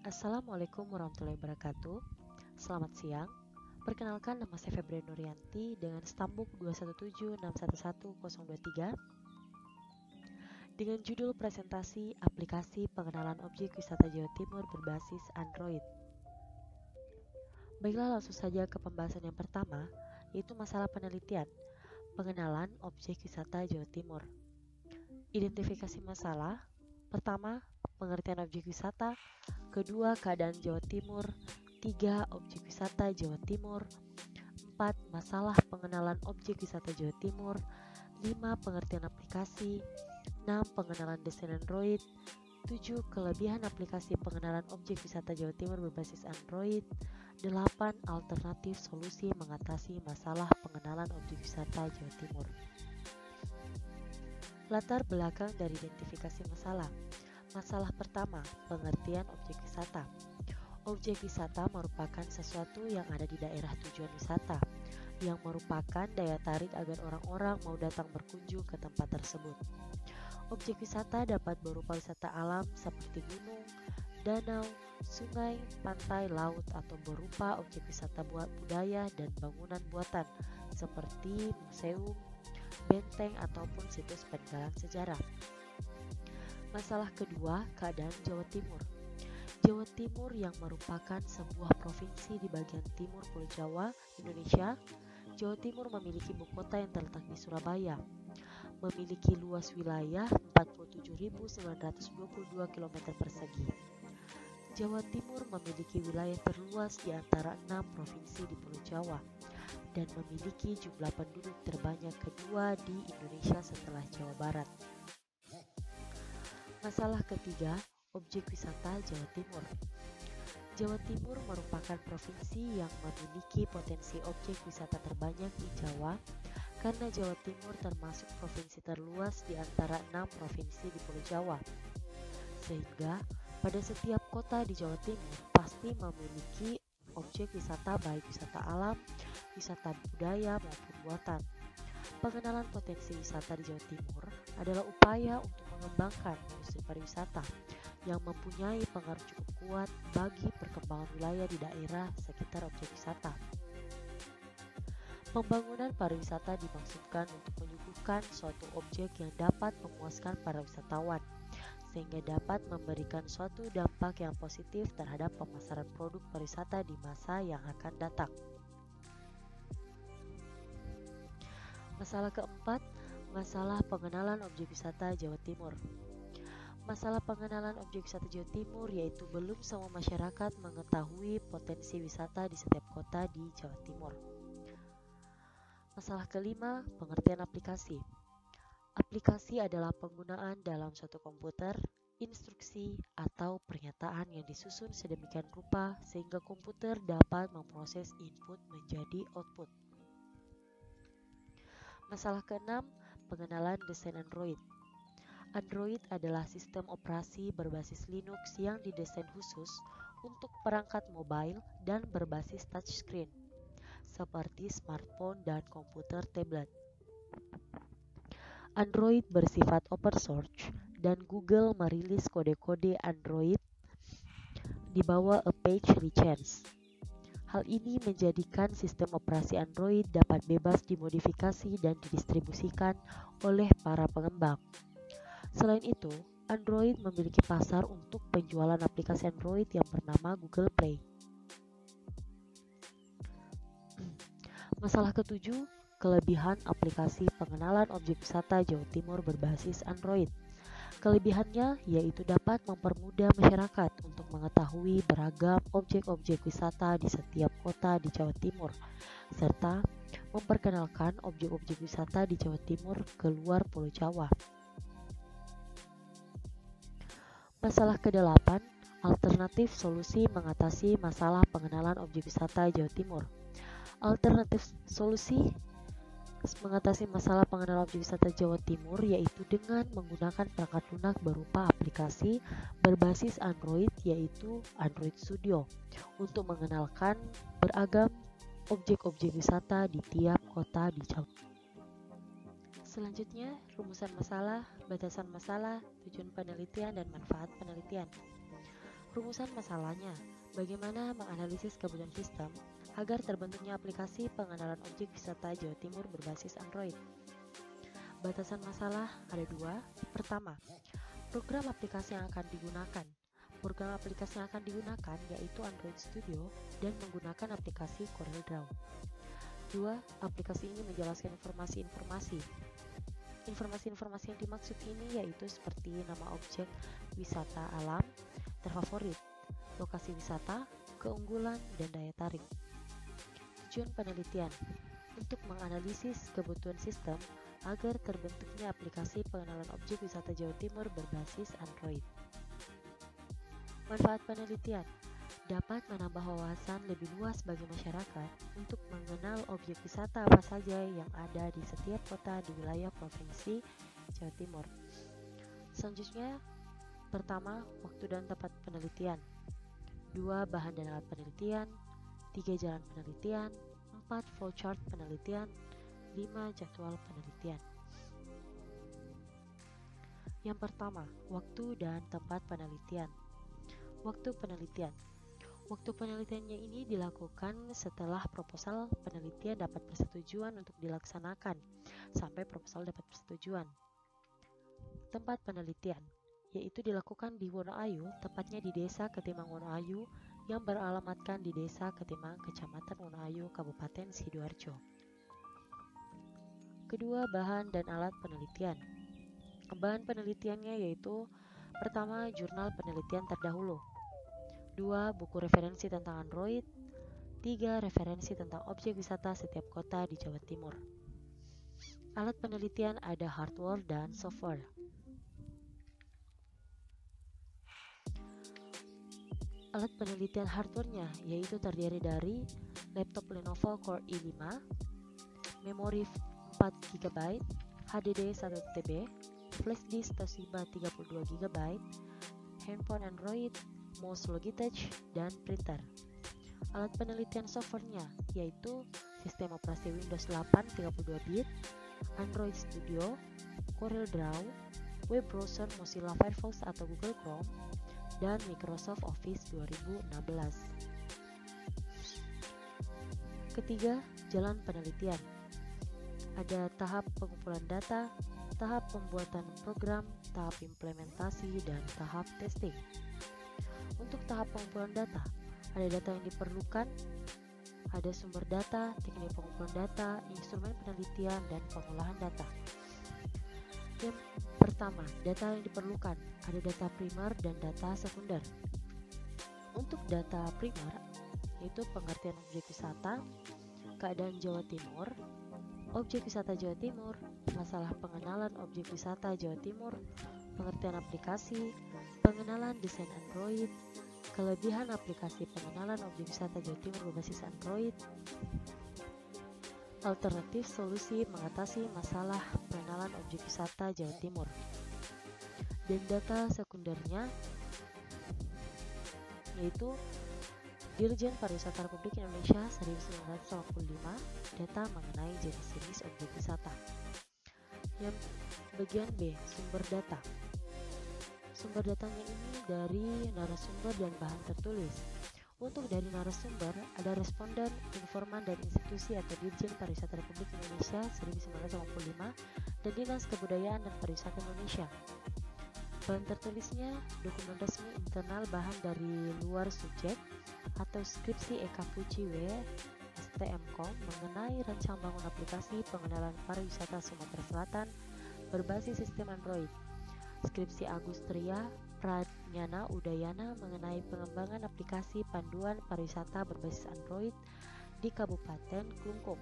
Assalamualaikum warahmatullahi wabarakatuh. Selamat siang. Perkenalkan, nama saya Febri Nuryanti dengan stambuk 217611023 dengan judul presentasi aplikasi pengenalan objek wisata Jawa Timur berbasis Android. Baiklah, langsung saja ke pembahasan yang pertama, yaitu masalah penelitian pengenalan objek wisata Jawa Timur. Identifikasi masalah. Pertama, pengertian objek wisata. Kedua, keadaan Jawa Timur. 3. Objek wisata Jawa Timur. 4. Masalah pengenalan objek wisata Jawa Timur. 5. Pengertian aplikasi. 6. Pengenalan desain Android. 7. Kelebihan aplikasi pengenalan objek wisata Jawa Timur berbasis Android. 8. Alternatif solusi mengatasi masalah pengenalan objek wisata Jawa Timur. Latar belakang dari identifikasi masalah. Masalah pertama, pengertian objek wisata. Objek wisata merupakan sesuatu yang ada di daerah tujuan wisata, yang merupakan daya tarik agar orang-orang mau datang berkunjung ke tempat tersebut. Objek wisata dapat berupa wisata alam seperti gunung, danau, sungai, pantai, laut, atau berupa objek wisata budaya dan bangunan buatan seperti museum, benteng, ataupun situs peninggalan sejarah. Masalah kedua, keadaan Jawa Timur. Jawa Timur yang merupakan sebuah provinsi di bagian timur Pulau Jawa, Indonesia. Jawa Timur memiliki ibu kota yang terletak di Surabaya. Memiliki luas wilayah 47.922 km persegi. Jawa Timur memiliki wilayah terluas di antara 6 provinsi di Pulau Jawa dan memiliki jumlah penduduk terbanyak kedua di Indonesia setelah Jawa Barat. Masalah ketiga, objek wisata Jawa Timur. Jawa Timur merupakan provinsi yang memiliki potensi objek wisata terbanyak di Jawa karena Jawa Timur termasuk provinsi terluas di antara 6 provinsi di Pulau Jawa. Sehingga pada setiap kota di Jawa Timur pasti memiliki objek wisata baik wisata alam, wisata budaya maupun buatan. Pengenalan potensi wisata di Jawa Timur adalah upaya untuk mengembangkan industri pariwisata yang mempunyai pengaruh cukup kuat bagi perkembangan wilayah di daerah sekitar objek wisata. Pembangunan pariwisata dimaksudkan untuk menyuguhkan suatu objek yang dapat memuaskan para wisatawan, sehingga dapat memberikan suatu dampak yang positif terhadap pemasaran produk pariwisata di masa yang akan datang. Masalah keempat, masalah pengenalan objek wisata Jawa Timur. Masalah pengenalan objek wisata Jawa Timur yaitu belum semua masyarakat mengetahui potensi wisata di setiap kota di Jawa Timur. Masalah kelima, pengertian aplikasi. Aplikasi adalah penggunaan dalam suatu komputer, instruksi, atau pernyataan yang disusun sedemikian rupa sehingga komputer dapat memproses input menjadi output. Masalah keenam, pengenalan desain Android. Android adalah sistem operasi berbasis Linux yang didesain khusus untuk perangkat mobile dan berbasis touchscreen, seperti smartphone dan komputer tablet. Android bersifat open source dan Google merilis kode-kode Android di bawah Apache License. Hal ini menjadikan sistem operasi Android dapat bebas dimodifikasi dan didistribusikan oleh para pengembang. Selain itu, Android memiliki pasar untuk penjualan aplikasi Android yang bernama Google Play. Masalah ketujuh, kelebihan aplikasi pengenalan objek wisata Jawa Timur berbasis Android. Kelebihannya yaitu dapat mempermudah masyarakat untuk mengetahui beragam objek-objek wisata di setiap kota di Jawa Timur, serta memperkenalkan objek-objek wisata di Jawa Timur ke luar Pulau Jawa. Masalah ke-8, alternatif solusi mengatasi masalah pengenalan objek wisata Jawa Timur. Alternatif solusi mengatasi masalah pengenalan objek wisata Jawa Timur yaitu dengan menggunakan perangkat lunak berupa aplikasi berbasis Android yaitu Android Studio untuk mengenalkan beragam objek-objek wisata di tiap kota di Jawa. Selanjutnya, rumusan masalah, batasan masalah, tujuan penelitian, dan manfaat penelitian. Rumusan masalahnya, bagaimana menganalisis kebutuhan sistem agar terbentuknya aplikasi pengenalan objek wisata Jawa Timur berbasis Android. Batasan masalah ada dua. Pertama, program aplikasi yang akan digunakan. Program aplikasi yang akan digunakan yaitu Android Studio dan menggunakan aplikasi CorelDRAW. 2. Aplikasi ini menjelaskan informasi-informasi. Informasi-informasi yang dimaksud ini yaitu seperti nama objek wisata alam terfavorit, lokasi wisata, keunggulan, dan daya tarik. Tujuan penelitian untuk menganalisis kebutuhan sistem agar terbentuknya aplikasi pengenalan objek wisata Jawa Timur berbasis Android. Manfaat penelitian dapat menambah wawasan lebih luas bagi masyarakat untuk mengenal objek wisata apa saja yang ada di setiap kota di wilayah Provinsi Jawa Timur. Selanjutnya, pertama, waktu dan tempat penelitian. 2. Bahan dan alat penelitian. 3. Jalan penelitian. 4. Flowchart penelitian. 5. Jadwal penelitian. Yang pertama, waktu dan tempat penelitian. Waktu penelitian. Waktu penelitiannya ini dilakukan setelah proposal penelitian dapat persetujuan untuk dilaksanakan sampai proposal dapat persetujuan. Tempat penelitian yaitu dilakukan di Wonoayu, tepatnya di Desa Ketimang Wonoayu yang beralamatkan di Desa Ketimang, Kecamatan Wonoayu, Kabupaten Sidoarjo. Kedua, bahan dan alat penelitian. Bahan penelitiannya yaitu pertama, jurnal penelitian terdahulu. 2. Buku referensi tentang Android. 3. Referensi tentang objek wisata setiap kota di Jawa Timur. Alat penelitian ada hardware dan software. Alat penelitian hardware-nya yaitu terdiri dari laptop Lenovo Core i5, memori 4GB, HDD 1TB, flash disk Toshiba 32GB, handphone Android, mouse Logitech, dan printer. Alat penelitian software-nya yaitu sistem operasi Windows 8 32-bit, Android Studio, CorelDRAW, web browser Mozilla Firefox atau Google Chrome, dan Microsoft Office 2016. Ketiga, jalan penelitian. Ada tahap pengumpulan data, tahap pembuatan program, tahap implementasi, dan tahap testing. Untuk tahap pengumpulan data, ada data yang diperlukan, ada sumber data, teknik pengumpulan data, instrumen penelitian, dan pengolahan data. Yang pertama, data yang diperlukan, ada data primer dan data sekunder. Untuk data primer, yaitu pengertian objek wisata, keadaan Jawa Timur, objek wisata Jawa Timur, masalah pengenalan objek wisata Jawa Timur, pengertian aplikasi, pengenalan desain Android, kelebihan aplikasi pengenalan objek wisata Jawa Timur berbasis Android, alternatif solusi mengatasi masalah pengenalan objek wisata Jawa Timur. Dan data sekundernya yaitu Dirjen Pariwisata Republik Indonesia 1985, data mengenai jenis-jenis objek wisata. Yang bagian B, sumber data. Sumber datanya ini dari narasumber dan bahan tertulis. Untuk dari narasumber, ada responden, informan, dan institusi atau Dirjen Pariwisata Republik Indonesia 1985 dan Dinas Kebudayaan dan Pariwisata Indonesia. Bahan tertulisnya dokumen resmi internal bahan dari luar subjek atau skripsi Eka Puji W. STMkom mengenai rancang bangun aplikasi pengenalan pariwisata Sumatera Selatan berbasis sistem Android. Skripsi Agus Tria Pradnyana Udayana mengenai pengembangan aplikasi panduan pariwisata berbasis Android di Kabupaten Klungkung.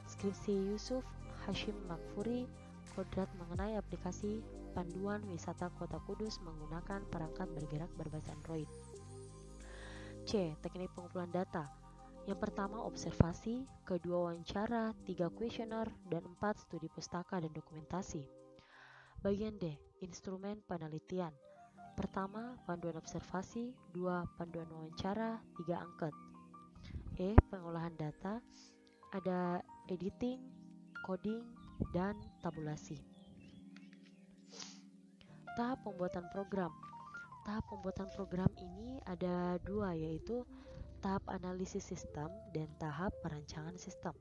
Skripsi Yusuf Hashim Makfuri Kodrat mengenai aplikasi panduan wisata Kota Kudus menggunakan perangkat bergerak berbasis Android. C. Teknik pengumpulan data. Yang pertama observasi, kedua wawancara, 3 kuesioner, dan 4 studi pustaka dan dokumentasi. Bagian D. Instrumen penelitian. Pertama, panduan observasi, 2 panduan wawancara, 3 angket. E. Pengolahan data, ada editing, coding, dan tabulasi. Tahap pembuatan program. Tahap pembuatan program ini ada dua, yaitu tahap analisis sistem dan tahap perancangan sistem.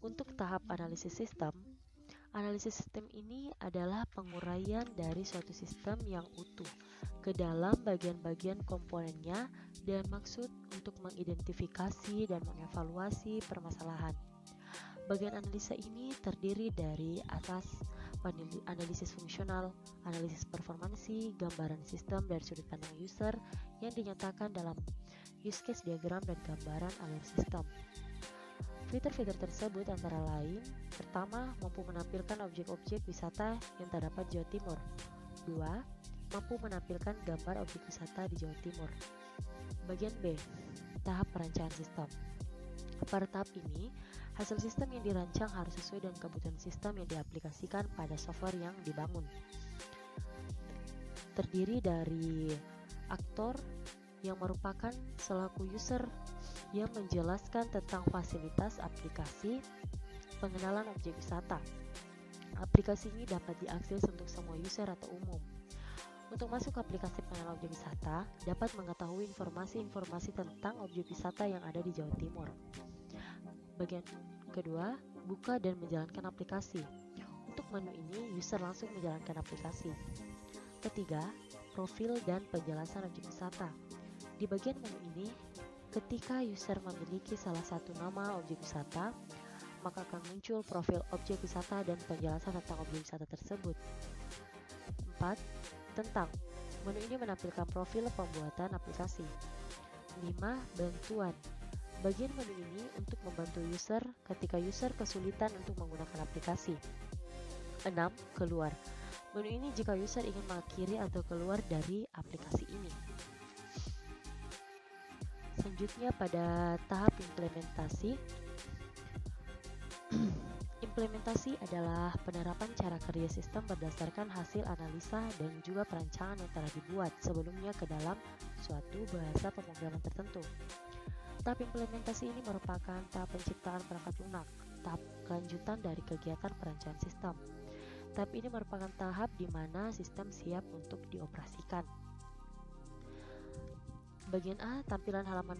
Untuk tahap analisis sistem ini adalah penguraian dari suatu sistem yang utuh ke dalam bagian-bagian komponennya dan maksud untuk mengidentifikasi dan mengevaluasi permasalahan. Bagian analisa ini terdiri dari atas analisis fungsional, analisis performansi, gambaran sistem dari sudut pandang user yang dinyatakan dalam use case diagram dan gambaran alur sistem. Fitur-fitur tersebut antara lain: pertama, mampu menampilkan objek-objek wisata yang terdapat di Jawa Timur. 2. Mampu menampilkan gambar objek wisata di Jawa Timur. Bagian B, tahap perancangan sistem. Pada tahap ini, hasil sistem yang dirancang harus sesuai dengan kebutuhan sistem yang diaplikasikan pada software yang dibangun. Terdiri dari aktor yang merupakan selaku user yang menjelaskan tentang fasilitas aplikasi pengenalan objek wisata. Aplikasi ini dapat diakses untuk semua user atau umum. Untuk masuk ke aplikasi pengenalan objek wisata, dapat mengetahui informasi-informasi tentang objek wisata yang ada di Jawa Timur. Bagian kedua, buka dan menjalankan aplikasi. Untuk menu ini, user langsung menjalankan aplikasi. Ketiga, profil dan penjelasan objek wisata. Di bagian menu ini, ketika user memiliki salah satu nama objek wisata, maka akan muncul profil objek wisata dan penjelasan tentang objek wisata tersebut. 4. Tentang. Menu ini menampilkan profil pembuatan aplikasi. 5. Bantuan. Bagian menu ini untuk membantu user ketika user kesulitan untuk menggunakan aplikasi. 6. Keluar. Menu ini jika user ingin mengakhiri atau keluar dari aplikasi ini. Selanjutnya pada tahap implementasi. Implementasi adalah penerapan cara kerja sistem berdasarkan hasil analisa dan juga perancangan yang telah dibuat sebelumnya ke dalam suatu bahasa pemrograman tertentu. Tahap implementasi ini merupakan tahap penciptaan perangkat lunak, tahap kelanjutan dari kegiatan perancangan sistem. Tahap ini merupakan tahap di mana sistem siap untuk dioperasikan. Bagian A, tampilan halaman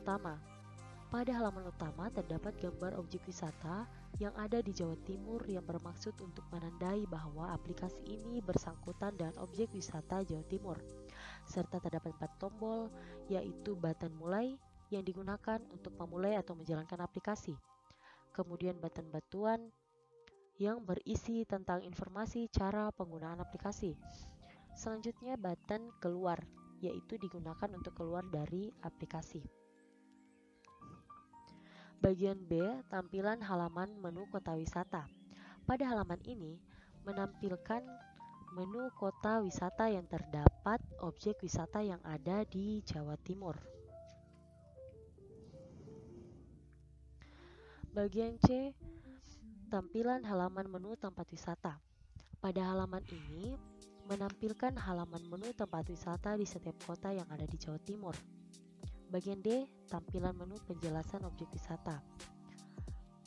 utama. Pada halaman utama terdapat gambar objek wisata yang ada di Jawa Timur yang bermaksud untuk menandai bahwa aplikasi ini bersangkutan dengan objek wisata Jawa Timur. Serta terdapat 4 tombol, yaitu button mulai yang digunakan untuk memulai atau menjalankan aplikasi. Kemudian button bantuan yang berisi tentang informasi cara penggunaan aplikasi. Selanjutnya button keluar, yaitu digunakan untuk keluar dari aplikasi. Bagian B, tampilan halaman menu kota wisata. Pada halaman ini, menampilkan menu kota wisata yang terdapat objek wisata yang ada di Jawa Timur. Bagian C, tampilan halaman menu tempat wisata. Pada halaman ini, menampilkan halaman menu tempat wisata di setiap kota yang ada di Jawa Timur. Bagian D, tampilan menu penjelasan objek wisata.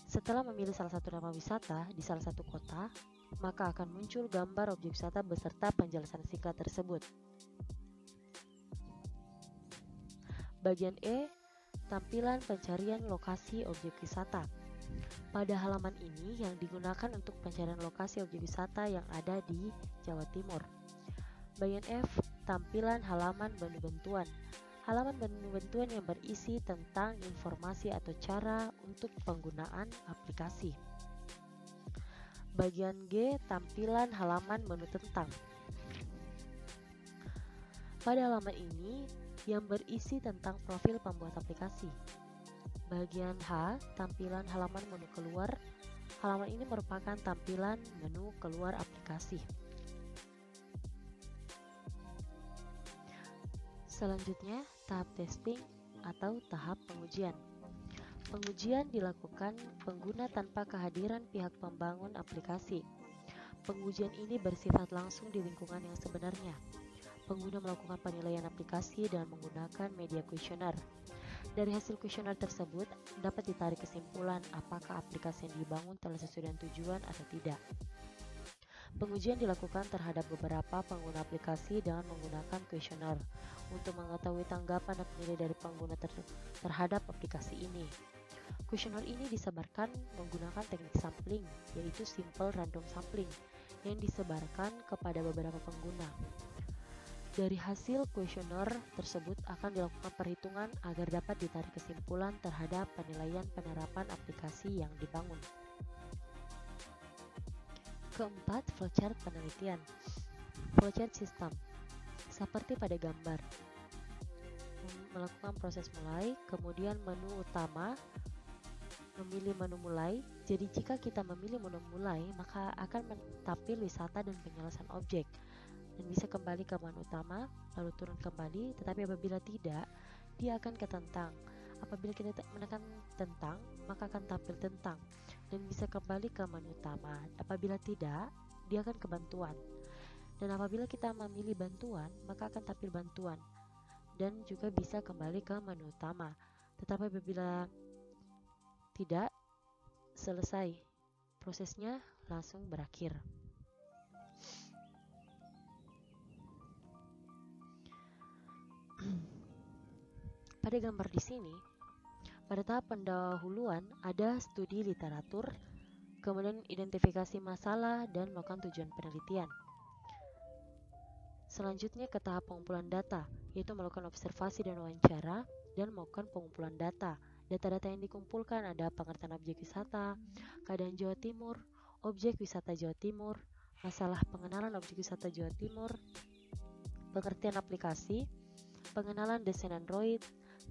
Setelah memilih salah satu nama wisata di salah satu kota, maka akan muncul gambar objek wisata beserta penjelasan singkat tersebut. Bagian E, tampilan pencarian lokasi objek wisata. Pada halaman ini yang digunakan untuk pencarian lokasi objek wisata yang ada di Jawa Timur. Bagian F, tampilan halaman menu bantuan. Halaman menu bantuan yang berisi tentang informasi atau cara untuk penggunaan aplikasi. Bagian G, tampilan halaman menu tentang. Pada halaman ini yang berisi tentang profil pembuat aplikasi. Bagian H, tampilan halaman menu keluar. Halaman ini merupakan tampilan menu keluar aplikasi. Selanjutnya, tahap testing atau tahap pengujian. Pengujian dilakukan pengguna tanpa kehadiran pihak pembangun aplikasi. Pengujian ini bersifat langsung di lingkungan yang sebenarnya. Pengguna melakukan penilaian aplikasi dengan menggunakan media kuesioner. Dari hasil kuesioner tersebut, dapat ditarik kesimpulan apakah aplikasi yang dibangun telah sesuai dengan tujuan atau tidak. Pengujian dilakukan terhadap beberapa pengguna aplikasi dengan menggunakan kuesioner untuk mengetahui tanggapan dan penilaian dari pengguna terhadap aplikasi ini. Kuesioner ini disebarkan menggunakan teknik sampling, yaitu simple random sampling, yang disebarkan kepada beberapa pengguna. Dari hasil kuesioner tersebut akan dilakukan perhitungan agar dapat ditarik kesimpulan terhadap penilaian penerapan aplikasi yang dibangun. Keempat, flowchart penelitian. Flowchart sistem, seperti pada gambar, melakukan proses mulai, kemudian menu utama, memilih menu mulai. Jadi jika kita memilih menu mulai, maka akan tampil wisata dan penyelesaian objek, dan bisa kembali ke menu utama, lalu turun kembali. Tetapi apabila tidak, dia akan ke tentang. Apabila kita menekan tentang, maka akan tampil tentang dan bisa kembali ke menu utama. Apabila tidak, dia akan ke bantuan. Dan apabila kita memilih bantuan, maka akan tampil bantuan dan juga bisa kembali ke menu utama. Tetapi apabila tidak, selesai. Prosesnya langsung berakhir. Pada gambar di sini, pada tahap pendahuluan ada studi literatur, kemudian identifikasi masalah dan melakukan tujuan penelitian. Selanjutnya ke tahap pengumpulan data, yaitu melakukan observasi dan wawancara dan melakukan pengumpulan data. Data-data yang dikumpulkan ada pengertian objek wisata, keadaan Jawa Timur, objek wisata Jawa Timur, masalah pengenalan objek wisata Jawa Timur, pengertian aplikasi, pengenalan desain Android,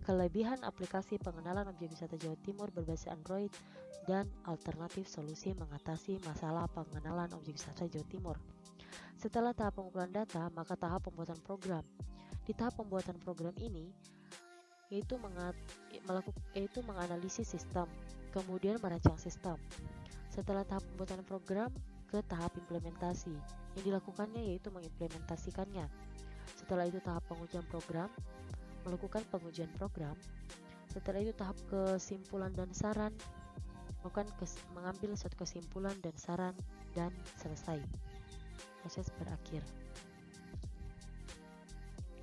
kelebihan aplikasi pengenalan objek wisata Jawa Timur berbasis Android, dan alternatif solusi mengatasi masalah pengenalan objek wisata Jawa Timur. Setelah tahap pengumpulan data, maka tahap pembuatan program. Di tahap pembuatan program ini, yaitu menganalisis sistem, kemudian merancang sistem. Setelah tahap pembuatan program, ke tahap implementasi. Yang dilakukannya yaitu mengimplementasikannya. Setelah itu tahap pengujian program, melakukan pengujian program. Setelah itu tahap kesimpulan dan saran, mengambil suatu kesimpulan dan saran, dan selesai. Proses berakhir.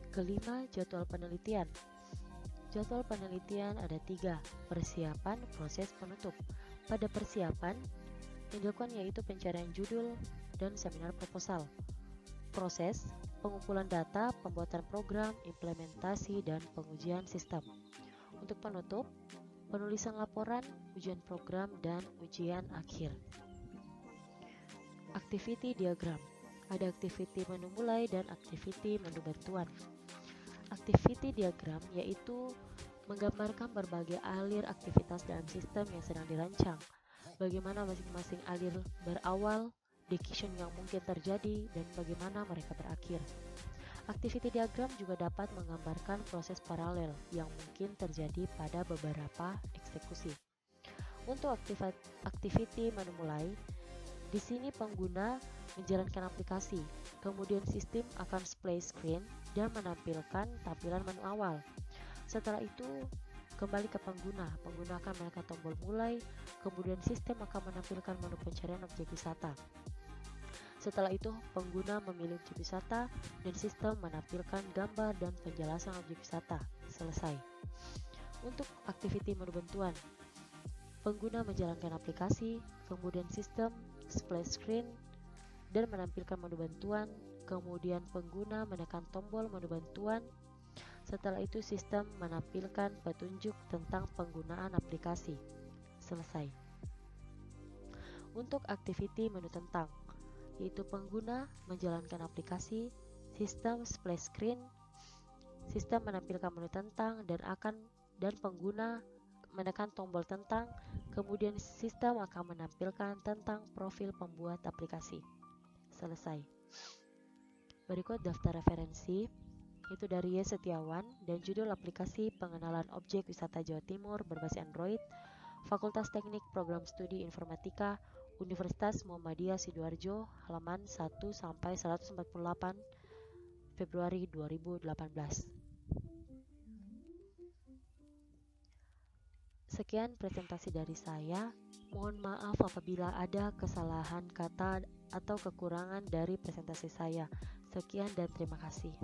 Kelima, jadwal penelitian. Jadwal penelitian ada 3, persiapan, proses, penutup. Pada persiapan, yang dilakukan yaitu pencarian judul dan seminar proposal. Proses, pengumpulan data, pembuatan program, implementasi, dan pengujian sistem. Untuk penutup, penulisan laporan, ujian program, dan ujian akhir. Activity diagram. Ada activity menu mulai dan activity menu bantuan. Activity diagram yaitu menggambarkan berbagai alir aktivitas dalam sistem yang sedang dirancang. Bagaimana masing-masing alir berawal, decision yang mungkin terjadi, dan bagaimana mereka berakhir. Activity diagram juga dapat menggambarkan proses paralel yang mungkin terjadi pada beberapa eksekusi. Untuk activity menu mulai, di sini pengguna menjalankan aplikasi, kemudian sistem akan splash screen dan menampilkan tampilan menu awal. Setelah itu, kembali ke pengguna. Pengguna akan menekan tombol mulai, kemudian sistem akan menampilkan menu pencarian objek wisata. Setelah itu, pengguna memilih objek wisata dan sistem menampilkan gambar dan penjelasan objek wisata. Selesai. Untuk activity menu bantuan, pengguna menjalankan aplikasi, kemudian sistem splash screen dan menampilkan menu bantuan, kemudian pengguna menekan tombol menu bantuan. Setelah itu sistem menampilkan petunjuk tentang penggunaan aplikasi. Selesai. Untuk activity menu tentang, yaitu pengguna menjalankan aplikasi, sistem splash screen, sistem menampilkan menu tentang dan pengguna menekan tombol tentang, kemudian sistem akan menampilkan tentang profil pembuat aplikasi. Selesai. Berikut daftar referensi, itu dari Y. Setiawan dan judul aplikasi pengenalan objek wisata Jawa Timur berbasis Android, Fakultas Teknik Program Studi Informatika, Universitas Muhammadiyah Sidoarjo, halaman 1-148, Februari 2018. Sekian presentasi dari saya. Mohon maaf apabila ada kesalahan kata atau kekurangan dari presentasi saya. Sekian dan terima kasih.